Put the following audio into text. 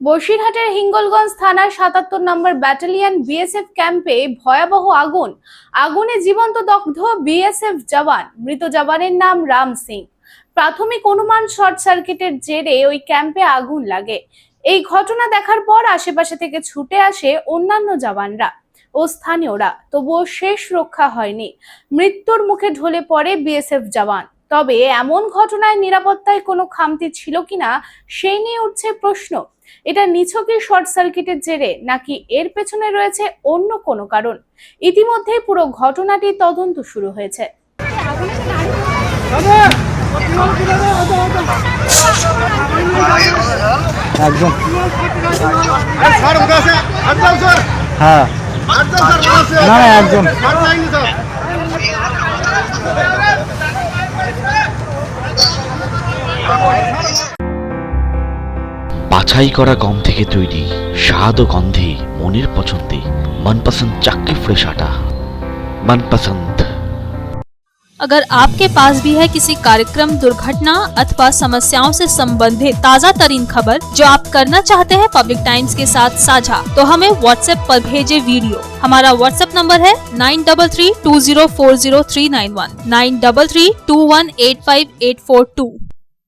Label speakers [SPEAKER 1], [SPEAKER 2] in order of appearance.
[SPEAKER 1] বসিরহাটের হিঙ্গলগঞ্জ থানার ৭৭ নম্বর battalion BSF ক্যাম্পে ভয়াবহ আগুন। আগুনে জীবন্ত দগ্ধ বিএসএফ জওয়ান। মৃত জওয়ানের নাম রাম সিং। প্রাথমিক অনুমান শর্ট সার্কিটের জেরে ওই ক্যাম্পে আগুন লাগে। এই ঘটনা দেখার পর আশেপাশে থেকে ছুটে আসে অন্যান্য জওয়ানরা ও স্থানীয়রা, তবুও শেষ রক্ষা হয়নি। মৃত্যুর মুখে ঢলে পড়ে বিএসএফ জওয়ান। তবে এমন ঘটনায় নিরাপত্তায় কোনো খামতি ছিল কিনা সেই নিয়ে উঠছে প্রশ্ন। এটা নিছকই শর্ট সার্কিটের জেরে নাকি এর পেছনে রয়েছে অন্য কোনো কারণ? ইতিমধ্যেই পুরো ঘটনাটির তদন্ত শুরু হয়েছে।
[SPEAKER 2] একদম হ্যাঁ না না একদম
[SPEAKER 3] বাছাই করা গম থেকে তৈরি স্বাদ ও গন্ধে মনের পছন্দে मनपसंद चक्की फ्रेश आटा मनपसंद।
[SPEAKER 4] अगर आपके पास भी है किसी कार्यक्रम, दुर्घटना अथवा समस्याओं से संबंधित ताज़ा तरीन खबर जो आप करना चाहते हैं पब्लिक टाइम्स के साथ साझा, तो हमें व्हाट्सएप पर भेजे वीडियो। हमारा व्हाट्सएप नंबर है 9332040391 9332185842।